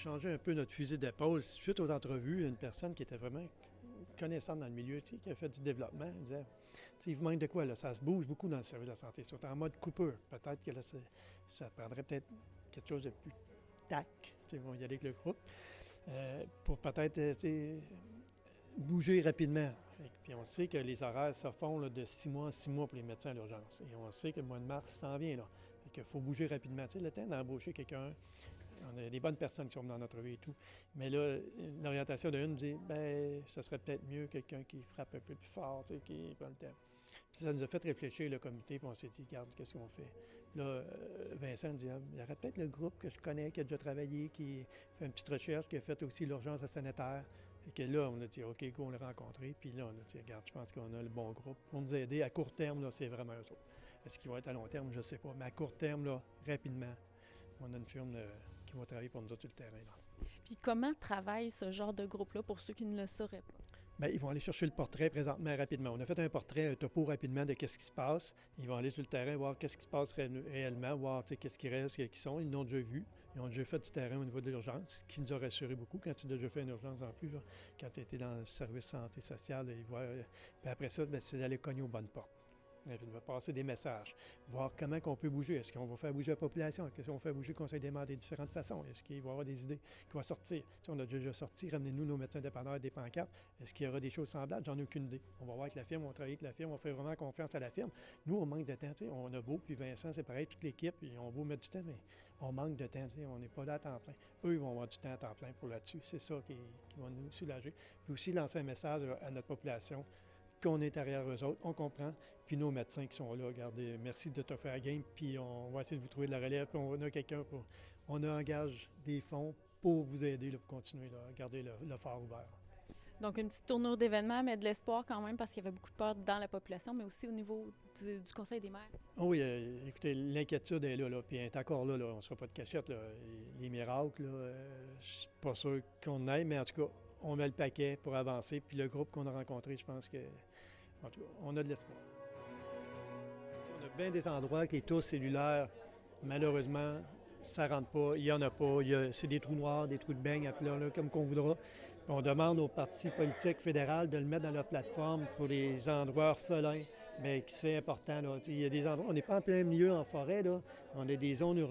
changé un peu notre fusil d'épaule. Suite aux entrevues, une personne qui était vraiment connaissante dans le milieu, qui a fait du développement, il disait, il vous manque de quoi, là? Ça se bouge beaucoup dans le service de la santé, surtout en mode coupeur. Peut-être que là, ça prendrait peut-être quelque chose de plus tac, on va y aller avec le groupe, pour peut-être bouger rapidement. Puis on sait que les horaires se font là, de 6 mois en 6 mois pour les médecins à l'urgence. Et on sait que le mois de mars s'en vient là. Il faut bouger rapidement. Le temps d'embaucher quelqu'un, on a des bonnes personnes qui sont dans notre vie et tout. Mais là, l'orientation d'une nous dit, ça serait peut-être mieux quelqu'un qui frappe un peu plus fort, qui prend le temps. Puis ça nous a fait réfléchir, le comité, puis on s'est dit, regarde, qu'est-ce qu'on fait? Là, Vincent dit, il y aurait peut-être le groupe que je connais, qui a déjà travaillé, qui fait une petite recherche, qui a fait aussi l'urgence sanitaire. Et que là, on a dit, OK, go, on l'a rencontré. Puis là, on a dit, regarde, je pense qu'on a le bon groupe pour nous aider. À court terme, là, c'est vraiment eux autres. Est-ce qu'ils vont être à long terme? Je ne sais pas. Mais à court terme, là, rapidement, on a une firme qui va travailler pour nous autres sur le terrain. Là. Puis comment travaille ce genre de groupe-là pour ceux qui ne le sauraient pas? Bien, ils vont aller chercher le portrait présentement rapidement. On a fait un portrait, un topo rapidement de qu'est-ce qui se passe. Ils vont aller sur le terrain, voir qu'est-ce qui se passe réellement, voir qu'est-ce qui reste, qui sont. Ils l'ont déjà vu. Ils ont déjà fait du terrain au niveau de l'urgence, ce qui nous a rassuré beaucoup quand tu as déjà fait une urgence en plus. Là, quand tu étais dans le service santé sociale, ils voient, puis après ça, c'est d'aller cogner aux bonnes portes. On va passer des messages, voir comment on peut bouger. Est-ce qu'on va faire bouger la population? Est-ce qu'on va faire bouger le conseil des maires de différentes façons? Est-ce qu'il va y avoir des idées qui vont sortir? On a déjà sorti, ramenez-nous nos médecins dépanneurs des pancartes. Est-ce qu'il y aura des choses semblables? J'en ai aucune idée. On va voir avec la firme, on va travailler avec la firme, on fait vraiment confiance à la firme. Nous, on manque de temps. On a beau, puis Vincent, c'est pareil, toute l'équipe, ils ont beau mettre du temps, mais on manque de temps. On n'est pas là à temps plein. Eux, ils vont avoir du temps à temps plein pour là-dessus. C'est ça qui va nous soulager. Puis aussi lancer un message à notre population qu'on est derrière eux autres, on comprend. Puis nos médecins qui sont là, regardez, merci de te faire la game, puis on va essayer de vous trouver de la relève, puis on a quelqu'un pour... On engage des fonds pour vous aider, là, pour continuer à garder le phare ouvert. Donc, une petite tournure d'événements, mais de l'espoir quand même, parce qu'il y avait beaucoup de peur dans la population, mais aussi au niveau du Conseil des maires. Oui, écoutez, l'inquiétude est là, puis elle est encore là, on ne se fera pas de cachette. Là. Les miracles, je suis pas sûr qu'on aille, mais en tout cas, on met le paquet pour avancer. Puis le groupe qu'on a rencontré, je pense que, en tout cas, on a de l'espoir. On a bien des endroits que les tours cellulaires, malheureusement, ça ne rentre pas, il n'y en a pas. C'est des trous noirs, des trous de beigne, appelons-le comme qu'on voudra. Puis on demande aux partis politiques fédérales de le mettre dans leur plateforme pour les endroits orphelins. Bien, c'est important. Là. Il y a des endroits, on n'est pas en plein milieu en forêt. Là. On a des zones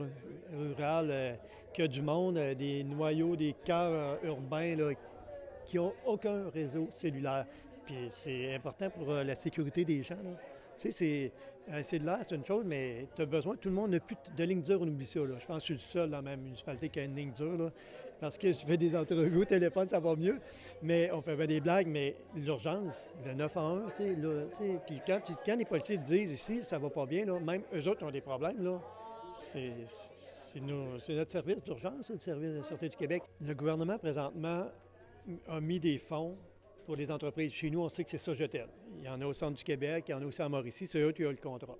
rurales qui ont du monde, des noyaux, des cœurs urbains là, qui n'ont aucun réseau cellulaire. Puis c'est important pour la sécurité des gens. Là. Tu sais, un cellulaire, c'est une chose, mais tu as besoin, tout le monde n'a plus de ligne dure, on oublie ça. Là. Je pense que je suis le seul dans ma municipalité qui a une ligne dure, là, parce que je fais des entrevues au téléphone, ça va mieux. Mais on fait bien des blagues, mais l'urgence, le 911, tu sais, puis quand les policiers te disent ici, ça va pas bien, là, même eux autres ont des problèmes, là. C'est notre service d'urgence, le service de la Sûreté du Québec. Le gouvernement, présentement, a mis des fonds pour les entreprises. Chez nous, on sait que c'est Sogetel. Il y en a au centre du Québec, il y en a aussi à Mauricie, c'est eux qui ont le contrat.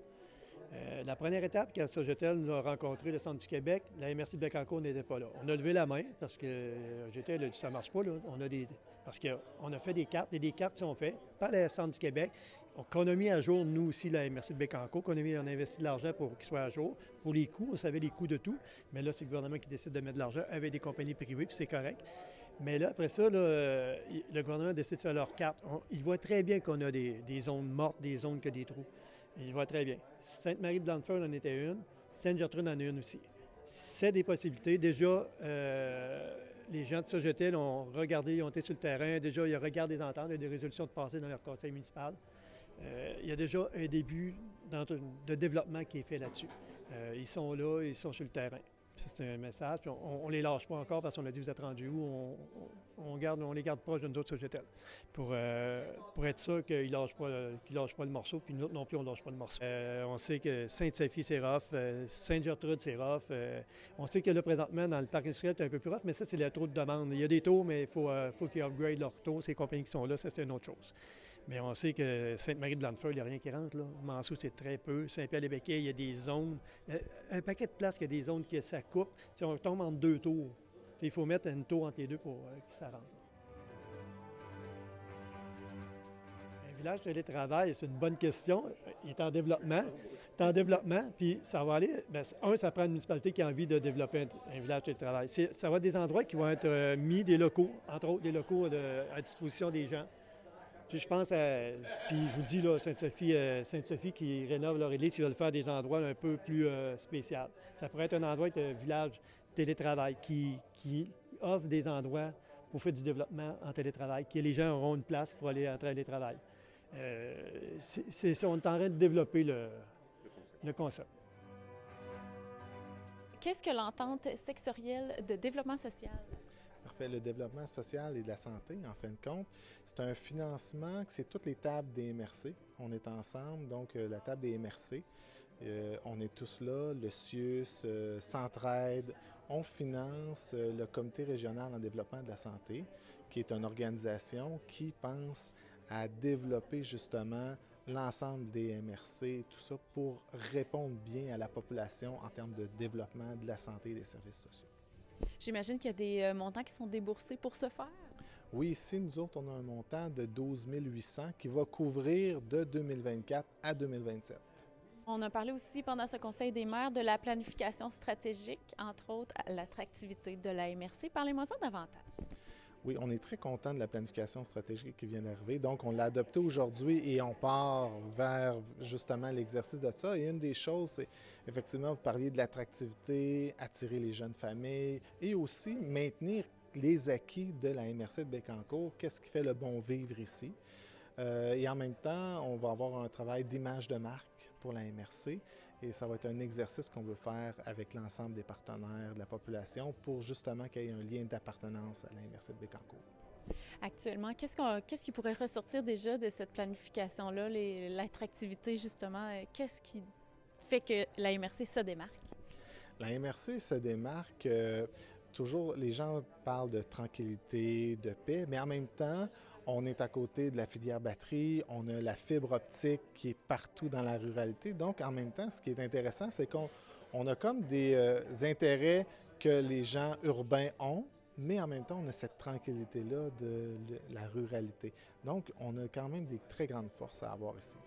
La première étape, quand Sogetel nous a rencontré le centre du Québec, la MRC de Bécancour n'était pas là. On a levé la main parce que Sogetel a dit ça ne marche pas. Là. Parce qu'on a fait des cartes, et des cartes sont faites par le centre du Québec, qu'on a mis à jour, nous aussi, la MRC de Bécancour, on a investi de l'argent pour qu'il soit à jour. Pour les coûts, on savait les coûts de tout, mais là, c'est le gouvernement qui décide de mettre de l'argent avec des compagnies privées, puis c'est correct. Mais là, après ça, là, le gouvernement décide de faire leur carte. Il voit très bien qu'on a des zones mortes, des zones que des trous. Il voit très bien. Sainte-Marie-de-Blandford en était une, Sainte-Gertrude en a une aussi. C'est des possibilités. Déjà, les gens de Sogetel ont regardé, ils ont été sur le terrain. Déjà, ils regardent des ententes, il y a des résolutions de passer dans leur conseil municipal. Il y a déjà un début de développement qui est fait là-dessus. Ils sont là, ils sont sur le terrain. C'est un message. Puis on ne les lâche pas encore parce qu'on a dit vous êtes rendus où? On les garde proches de nous autres Sogetel pour être sûr qu'ils ne lâchent pas le morceau. Puis nous autres non plus, on ne lâche pas le morceau. On sait que Sainte-Sophie, c'est rough. Sainte-Gertrude, c'est rough. On sait que là, présentement, dans le parc industriel, c'est un peu plus rough, mais ça, c'est le taux de demande. Il y a des taux, mais il faut qu'ils upgradent leurs taux. Ces compagnies qui sont là, ça, c'est une autre chose. Mais on sait que Sainte-Marie-de-Blandford, il n'y a rien qui rentre. Là. Mansour, c'est très peu. Saint-Pierre-les-Béquets, il y a des zones. Un paquet de places, il y a des zones qui ça coupe. T'sais, on tombe entre deux tours. Il faut mettre une tour entre les deux pour que ça rentre. village télétravail, c'est une bonne question. Il est en développement. Il est en développement, puis ça va aller. Bien, ça prend une municipalité qui a envie de développer un village télétravail. Ça va être des endroits qui vont être mis des locaux, entre autres des locaux à disposition des gens. Puis je pense à. Puis je vous dis, là, Sainte-Sophie qui rénove leur église, qui veulent faire des endroits un peu plus spéciaux. Ça pourrait être un endroit de village télétravail qui offre des endroits pour faire du développement en télétravail, que les gens auront une place pour aller en télétravail. C'est ça, on est en train de développer le concept. Qu'est-ce que l'entente sectorielle de développement social? Parfait. Le développement social et de la santé, en fin de compte, c'est un financement, c'est toutes les tables des MRC. On est ensemble, donc la table des MRC. On est tous là, le CIUS, Centraide. On finance le Comité régional en développement de la santé, qui est une organisation qui pense à développer justement l'ensemble des MRC, tout ça pour répondre bien à la population en termes de développement de la santé et des services sociaux. J'imagine qu'il y a des montants qui sont déboursés pour ce faire. Oui, ici, nous autres, on a un montant de 12 800 qui va couvrir de 2024 à 2027. On a parlé aussi pendant ce Conseil des maires de la planification stratégique, entre autres à l'attractivité de la MRC. Parlez-moi-en davantage. Oui, on est très content de la planification stratégique qui vient d'arriver. Donc, on l'a adoptée aujourd'hui et on part vers justement l'exercice de ça. Et une des choses, c'est effectivement, vous parliez de l'attractivité, attirer les jeunes familles et aussi maintenir les acquis de la MRC de Bécancour. Qu'est-ce qui fait le bon vivre ici? Et en même temps, on va avoir un travail d'image de marque pour la MRC. Et ça va être un exercice qu'on veut faire avec l'ensemble des partenaires de la population pour justement qu'il y ait un lien d'appartenance à la MRC de Bécancour. Actuellement, qu'est-ce qui pourrait ressortir déjà de cette planification-là, l'attractivité justement? Qu'est-ce qui fait que la MRC se démarque? La MRC se démarque, toujours les gens parlent de tranquillité, de paix, mais en même temps, on est à côté de la filière batterie, on a la fibre optique qui est partout dans la ruralité. Donc, en même temps, ce qui est intéressant, c'est qu'on a comme des intérêts que les gens urbains ont, mais en même temps, on a cette tranquillité-là de la ruralité. Donc, on a quand même des très grandes forces à avoir ici.